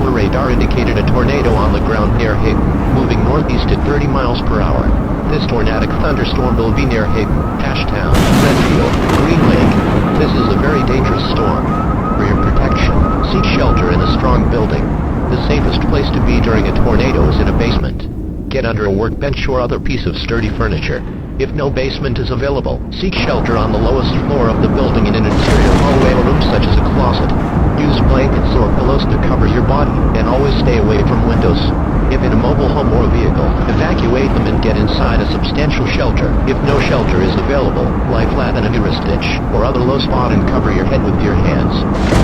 Doppler radar indicated a tornado on the ground near Hayden, moving northeast at 30 miles per hour. This tornadic thunderstorm will be near Hayden, Ashtown, Redfield, Green Lake. This is a very dangerous storm. For your protection, seek shelter in a strong building. The safest place to be during a tornado is in a basement. Get under a workbench or other piece of sturdy furniture. If no basement is available, seek shelter on the lowest floor of the building in an interior hallway or room such as a closet. Use blankets or pillows to cover your body, and always stay away from windows. If in a mobile home or vehicle, evacuate them and get inside a substantial shelter. If no shelter is available, lie flat in a nearest ditch or other low spot and cover your head with your hands.